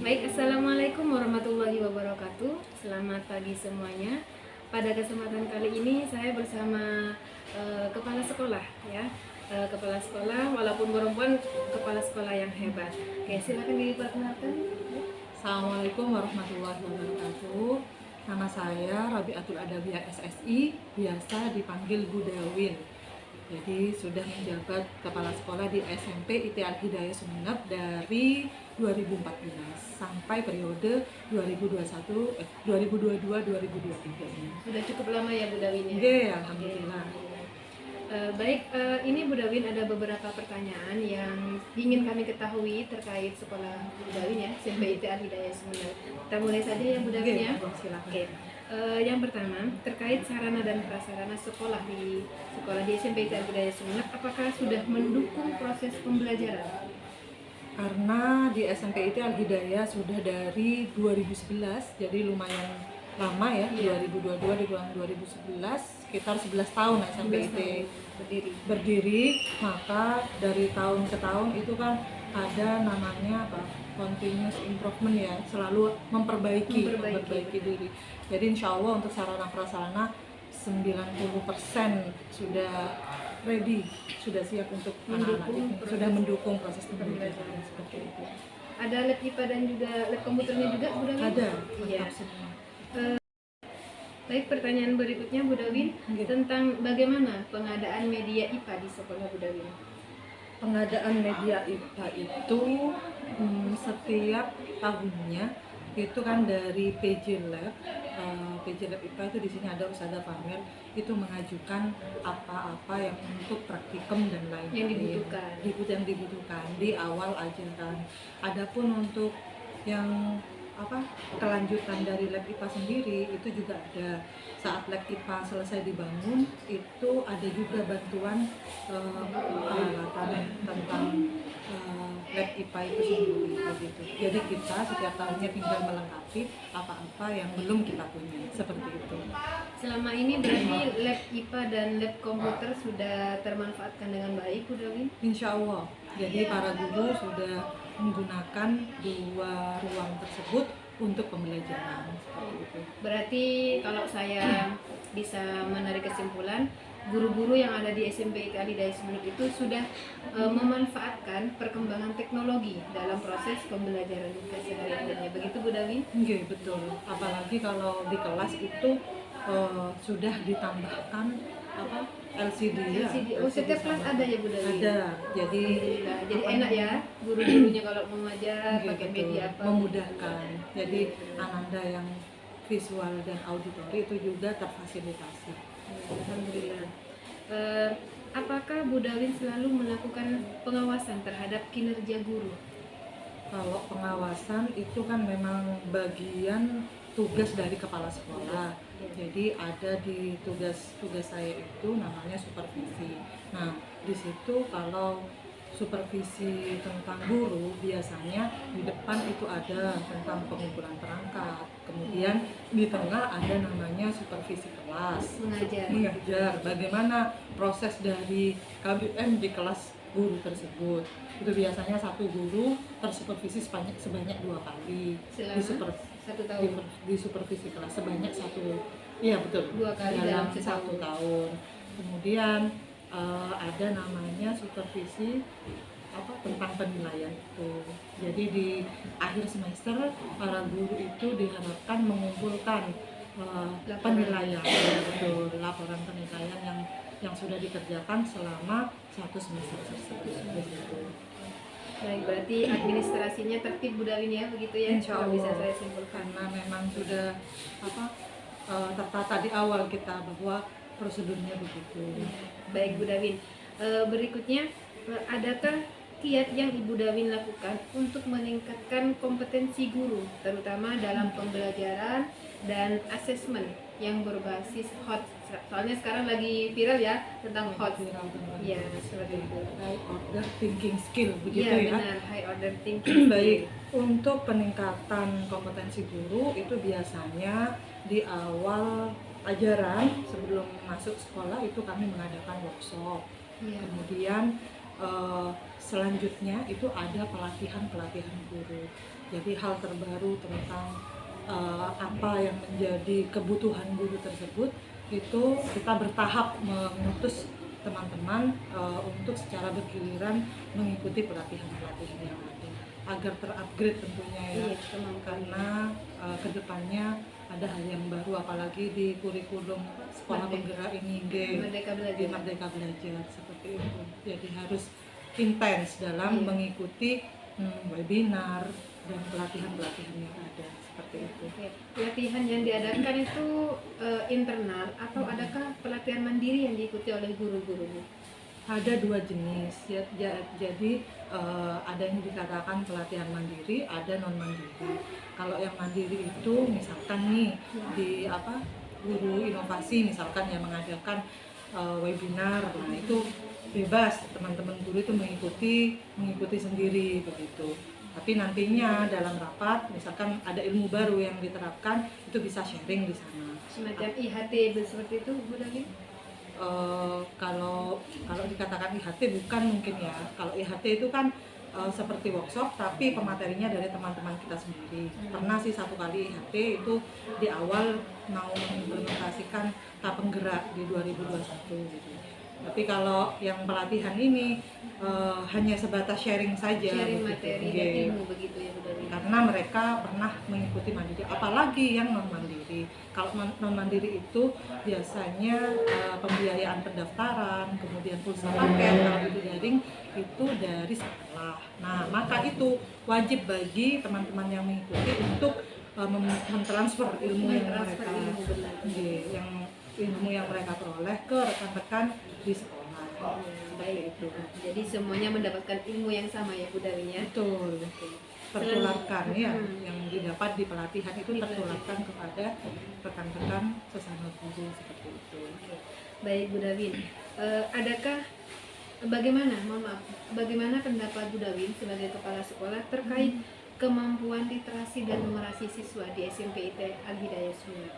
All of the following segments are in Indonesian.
Baik, Assalamualaikum warahmatullahi wabarakatuh. Selamat pagi semuanya. Pada kesempatan kali ini saya bersama kepala sekolah ya. Kepala sekolah walaupun perempuan, kepala sekolah yang hebat. Oke, silakan diperkenalkan. Assalamualaikum warahmatullahi wabarakatuh. Nama saya Rabiatul Adawiyah SSI, biasa dipanggil Bu Dawin. Jadi sudah menjabat kepala sekolah di SMP IT Al Hidayah Sumeneb dari 2014 sampai periode 2022-2023 ini. Sudah cukup lama ya Bu Dawin ya? Oke, alhamdulillah. Ini Bu Dawin ada beberapa pertanyaan yang ingin kami ketahui terkait sekolah Bu Dawin ya, SMP IT Al Hidayah Sumeneb. Kita mulai saja ya Bu Dawin ya. Silakan. Oke. Yang pertama terkait sarana dan prasarana sekolah di SMP IT Al Hidayah Sumeneb, apakah sudah mendukung proses pembelajaran? Karena di SMP IT Al Hidayah sudah dari 2011, jadi lumayan lama ya, Iya. 2022 di bulan 2011, sekitar 11 tahun SMP IT berdiri, maka dari tahun ke tahun itu kan ada namanya apa, continuous improvement ya, selalu memperbaiki diri. Jadi insya Allah untuk sarana prasarana 90% sudah ready, sudah siap untuk anak-anak ini, sudah mendukung proses pembelajaran seperti itu. Ada lab IPA dan juga lab komputernya juga Bu Dawin? Ada, Iya. semua. Baik, pertanyaan berikutnya Bu Dawin, Oke. tentang bagaimana pengadaan media IPA di sekolah Bu Dawin? Pengadaan media IPA itu setiap tahunnya itu kan dari PJ Lab, PJ Lab IPA itu di sini ada Ustazah Famir, itu mengajukan apa-apa yang untuk praktikum dan lain-lain yang dibutuhkan di awal ajaran. Adapun untuk yang kelanjutan dari lab IPA sendiri itu juga ada. Saat lab IPA selesai dibangun itu ada juga bantuan peralatan tentang lab IPA itu sendiri begitu. Jadi kita setiap tahunnya tinggal melengkapi apa-apa yang belum kita punya, seperti itu. Selama ini berarti lab IPA dan lab komputer sudah termanfaatkan dengan baik Bu Dawin? Insya Allah. Jadi para guru sudah menggunakan dua ruang tersebut untuk pembelajaran, seperti itu. Berarti kalau saya bisa menarik kesimpulan, guru-guru yang ada di SMP IT Al Hidayah Sumeneb itu sudah memanfaatkan perkembangan teknologi dalam proses pembelajaran kesehariannya. Begitu Bu Dawin? Oke, betul. Apalagi kalau di kelas itu sudah ditambahkan LCD ya. Oh, setiap kelas ada ya Bu Dawin? Ada. Jadi enak ya guru-gurunya kalau mau ngajar pakai betul, media apa? memudahkan. Jadi ananda yang visual dan auditori itu juga terfasilitasi. Alhamdulillah. Apakah Bu Dawin selalu melakukan pengawasan terhadap kinerja guru? Kalau pengawasan itu kan memang bagian tugas dari kepala sekolah. Jadi ada di tugas saya itu namanya supervisi. Nah, di situ kalau supervisi tentang guru biasanya di depan itu ada tentang pengumpulan perangkat, kemudian di tengah ada namanya supervisi kelas, mengajar bagaimana proses dari KBM di kelas guru tersebut. Itu biasanya satu guru tersupervisi sebanyak 2 kali di supervisi kelas sebanyak iya betul, 2 kali dalam 1 tahun. Kemudian ada namanya supervisi tentang penilaian itu. Jadi di akhir semester para guru itu diharapkan mengumpulkan penilaian, betul, laporan penilaian yang sudah dikerjakan selama 1 semester tersebut. Baik, berarti administrasinya tertib Bu Dawin ya, begitu ya? Insya Allah. Bisa saya simpulkan. Karena memang sudah tertata di awal kita bahwa prosedurnya begitu. Baik Bu Dawin, berikutnya adakah kiat yang Ibu Dawin lakukan untuk meningkatkan kompetensi guru, terutama dalam pembelajaran dan asesmen yang berbasis HOT? Soalnya sekarang lagi viral ya tentang HOT. Iya, seperti itu. High order thinking skill, begitu ya? Iya, benar, high order thinking. Baik, untuk peningkatan kompetensi guru itu biasanya di awal ajaran sebelum masuk sekolah itu kami mengadakan workshop. Kemudian selanjutnya itu ada pelatihan guru. Jadi hal terbaru tentang apa yang menjadi kebutuhan guru tersebut itu kita bertahap mengutus teman-teman untuk secara bergiliran mengikuti pelatihan-pelatihan yang ada agar terupgrade tentunya ya. Iya, kemampuannya. Karena kedepannya ada hal yang baru, apalagi di kurikulum sekolah penggerak ini Merdeka di Belajar. Merdeka Belajar seperti itu. Jadi harus intens dalam Iya. mengikuti webinar dan pelatihan-pelatihan yang ada seperti itu. Oke. Pelatihan yang diadakan itu internal atau adakah pelatihan mandiri yang diikuti oleh guru-gurunya? Ada dua jenis ya, jadi ada yang dikatakan pelatihan mandiri, ada non mandiri. Kalau yang mandiri itu misalkan nih di guru inovasi misalkan yang mengadakan webinar, nah itu bebas teman-teman guru itu mengikuti sendiri begitu. Tapi nantinya dalam rapat misalkan ada ilmu baru yang diterapkan itu bisa sharing di sana. Semacam IHT seperti itu, Bu Davi? Kalau dikatakan IHT bukan mungkin ya. Kalau IHT itu kan seperti workshop tapi pematerinya dari teman-teman kita sendiri. Pernah sih satu kali IHT itu di awal mau mengimplementasikan tahap penggerak di 2021 gitu. Tapi kalau yang pelatihan ini hanya sebatas sharing saja. Sharing begitu. materi dan Iya. ilmu begitu ya, Bu Davi? Karena mereka pernah mengikuti mandiri, apalagi yang non mandiri. Kalau non mandiri itu biasanya pembiayaan pendaftaran, kemudian pulsa paket, kalau itu daring itu dari sekolah. Nah, maka itu wajib bagi teman-teman yang mengikuti untuk mentransfer ilmu Mentransfer ilmu, benar. yang ilmu yang mereka peroleh ke rekan-rekan di sekolah. Seperti itu. Jadi semuanya mendapatkan ilmu yang sama ya, Bu Davi ya? Betul. Tertularkan ya, Hmm. yang didapat di pelatihan itu tertularkan kepada rekan-rekan sesama guru seperti itu. Baik, Bu Dawin. Bagaimana pendapat Bu Dawin sebagai kepala sekolah terkait kemampuan literasi dan numerasi siswa di SMP IT Al-Hidayah Sumeneb?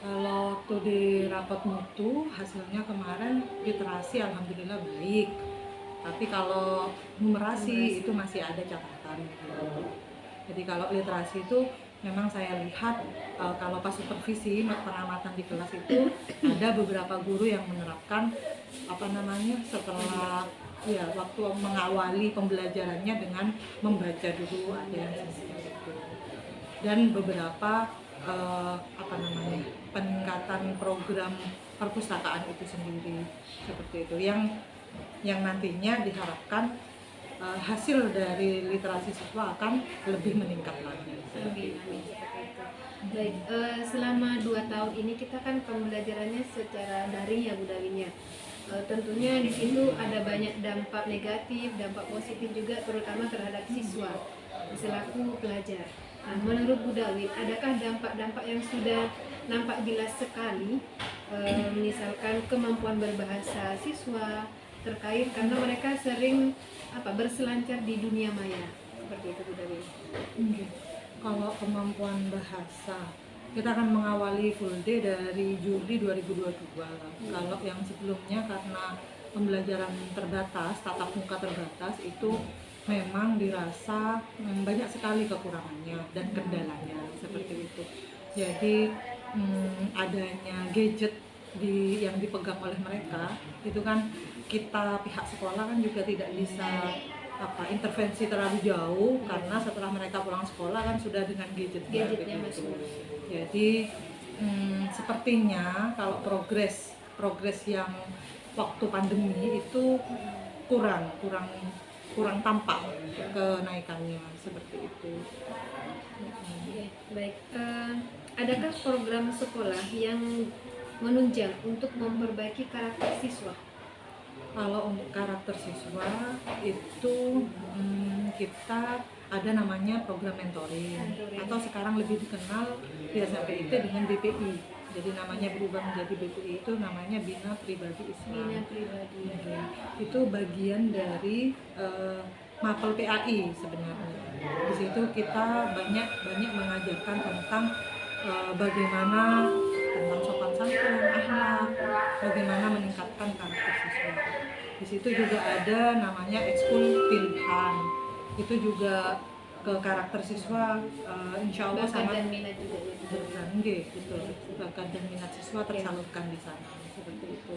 Kalau waktu di rapat mutu hasilnya kemarin literasi alhamdulillah baik. Tapi kalau numerasi itu masih ada catatan. Jadi kalau literasi itu memang saya lihat kalau pas supervisi pengamatan di kelas itu ada beberapa guru yang menerapkan setelah waktu mengawali pembelajarannya dengan membaca dulu, ada yang seperti itu. Dan beberapa peningkatan program perpustakaan itu sendiri seperti itu yang nantinya diharapkan hasil dari literasi siswa akan lebih meningkat lagi. Amin, amin, seperti itu. Baik, selama 2 tahun ini kita kan pembelajarannya secara daring ya, Bu Dawin ya. Tentunya di situ ada banyak dampak negatif, dampak positif juga, terutama terhadap siswa selaku pelajar. Nah, menurut Bu Dawin, adakah dampak-dampak yang sudah nampak jelas sekali, misalkan kemampuan berbahasa siswa terkait karena mereka sering berselancar di dunia maya, seperti itu, Bu Dawin? Kalau kemampuan bahasa, kita akan mengawali full day dari Juli 2022. Kalau yang sebelumnya karena pembelajaran terbatas, tatap muka terbatas, itu memang dirasa banyak sekali kekurangannya dan kendalanya seperti itu. Jadi adanya gadget yang dipegang oleh mereka itu kan kita pihak sekolah kan juga tidak bisa intervensi terlalu jauh karena setelah mereka pulang sekolah kan sudah dengan gadgetnya masuk. Jadi sepertinya kalau progres yang waktu pandemi itu kurang tampak kenaikannya seperti itu. Baik, adakah program sekolah yang menunjang untuk memperbaiki karakter siswa? Kalau untuk karakter siswa itu kita ada namanya program mentoring atau sekarang lebih dikenal di SMP IT dengan BPI. Jadi namanya berubah menjadi BPI, itu namanya Bina Pribadi Islam. Bina Pribadi. Itu bagian dari Mapel PAI sebenarnya. Di situ kita banyak mengajarkan tentang bagaimana tentang sopan santun, akhlak, bagaimana meningkatkan karakter siswa. Di situ juga ada namanya ekskul pilihan. Itu juga ke karakter siswa, insya Allah bakat sangat dan minat juga ya. berangge gitu, bakat dan minat siswa tersalurkan di sana seperti itu.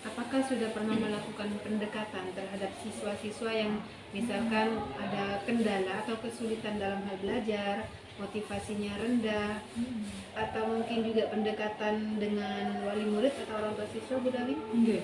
Apakah sudah pernah melakukan pendekatan terhadap siswa-siswa yang misalkan ada kendala atau kesulitan dalam hal belajar, motivasinya rendah, atau mungkin juga pendekatan dengan wali murid atau orang tua siswa, Bu Dawi? Oke.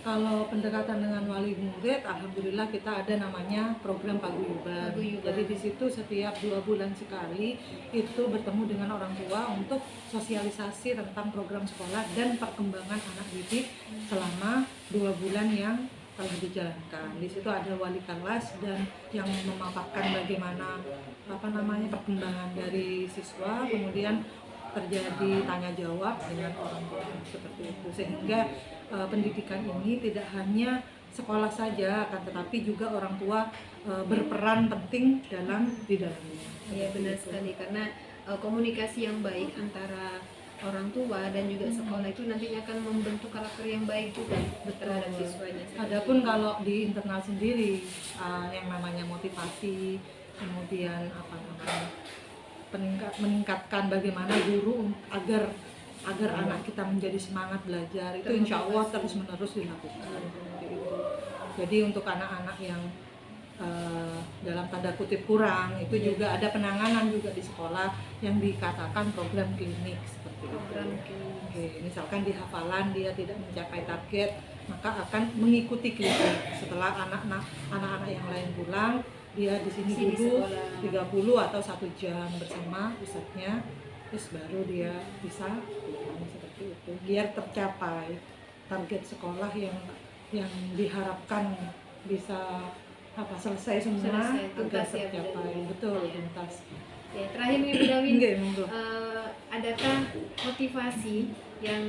Kalau pendekatan dengan wali murid, alhamdulillah kita ada namanya program paguyuban. Paguyuban. Jadi di situ setiap 2 bulan sekali itu bertemu dengan orang tua untuk sosialisasi tentang program sekolah dan perkembangan anak didik selama 2 bulan yang telah dijalankan. Di situ ada wali kelas dan yang memaparkan bagaimana perkembangan dari siswa, kemudian terjadi tanya jawab dengan orang tua seperti itu, sehingga pendidikan ini tidak hanya sekolah saja, akan tetapi juga orang tua berperan penting di dalamnya. Iya benar sekali, karena komunikasi yang baik antara orang tua dan juga sekolah itu nantinya akan membentuk karakter yang baik juga terhadap siswanya. Adapun kalau di internal sendiri yang namanya motivasi, kemudian meningkatkan bagaimana guru agar anak kita menjadi semangat belajar, itu insya Allah terus menerus dilakukan. Jadi untuk anak-anak yang dalam tanda kutip kurang, itu juga ada penanganan juga di sekolah yang dikatakan program klinik seperti itu. Oke, misalkan di hafalan dia tidak mencapai target, maka akan mengikuti klinik. Setelah anak-anak yang lain pulang, dia di sini dulu 30 atau 1 jam bersama ustadznya, terus baru dia bisa pulang seperti itu, biar tercapai target sekolah yang diharapkan bisa selesai semua, agar tercapai tuntas. Ya, terakhir nih Bu Dawi, adakah motivasi yang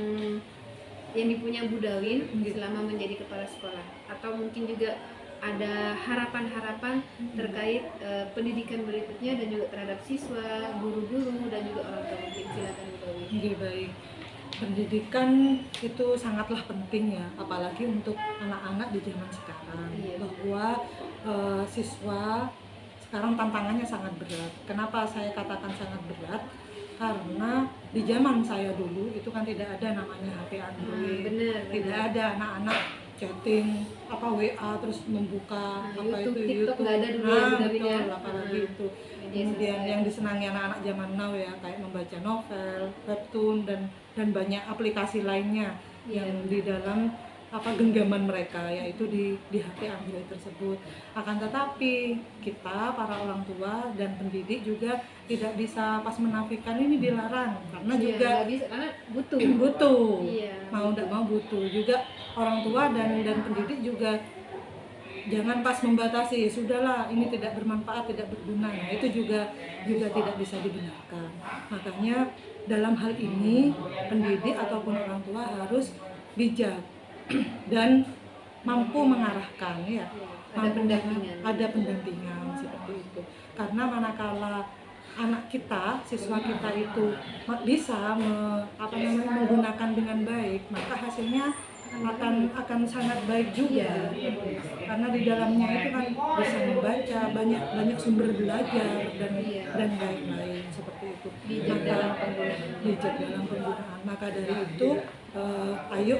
dipunya Bu Dawi selama menjadi kepala sekolah, atau mungkin juga ada harapan-harapan terkait pendidikan berikutnya dan juga terhadap siswa, guru-guru dan juga orang tua? Mungkin silakan Bu Dawi. Oke, baik. Pendidikan itu sangatlah penting ya, apalagi untuk anak-anak di zaman sekarang. Bahwa siswa sekarang tantangannya sangat berat. Kenapa saya katakan sangat berat? Karena di zaman saya dulu itu kan tidak ada namanya HP Android, tidak ada anak-anak chatting WA terus membuka YouTube, nggak ada dulu betul, apalagi itu. Kemudian yang disenangi anak-anak zaman now ya kayak membaca novel, webtoon dan banyak aplikasi lainnya yang di dalam genggaman mereka, yaitu di HP Android tersebut. Akan tetapi kita para orang tua dan pendidik juga tidak bisa pas menafikan ini dilarang, karena juga bisa, karena butuh mau tidak mau butuh juga. Orang tua dan pendidik juga jangan pas membatasi, sudahlah ini tidak bermanfaat, tidak berguna. Nah, itu juga tidak bisa dibenarkan. Makanya dalam hal ini pendidik ataupun orang tua harus bijak dan mampu mengarahkan ya, ada pendampingan seperti itu. Karena manakala anak kita, siswa kita itu bisa menggunakan dengan baik, maka hasilnya akan sangat baik juga, karena di dalamnya itu kan bisa membaca banyak sumber belajar dan lain-lain seperti itu. Bijak dalam penggunaan. Maka dari itu ayo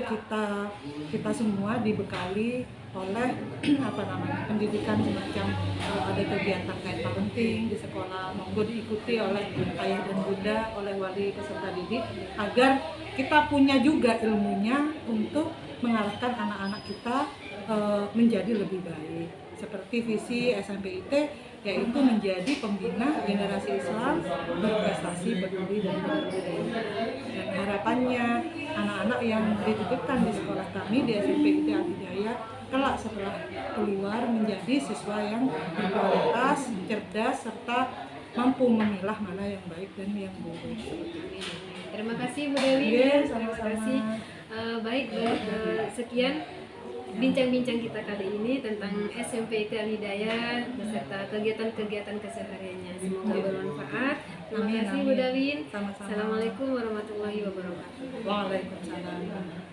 kita semua dibekali oleh pendidikan semacam ada kegiatan kayak parenting di sekolah, monggo diikuti oleh ayah dan bunda, oleh wali peserta didik, agar kita punya juga ilmunya untuk mengarahkan anak-anak kita menjadi lebih baik. Seperti visi SMPIT, yaitu menjadi pembina generasi Islam berprestasi, peduli dan berbudaya. Dan harapannya anak-anak yang dititipkan di sekolah kami di SMPIT Al-Hidayah kelak setelah keluar menjadi siswa yang berkualitas, cerdas, serta mampu memilah mana yang baik dan yang buruk. Terima kasih Bu Dewi. Terima kasih. Baik, sekian bincang-bincang kita kali ini tentang SMPIT Al-Hidayah beserta kegiatan-kegiatan kesehariannya. Semoga bermanfaat. Terima kasih Bu Dawin. Sama-sama. Assalamualaikum warahmatullahi wabarakatuh. Waalaikumsalam.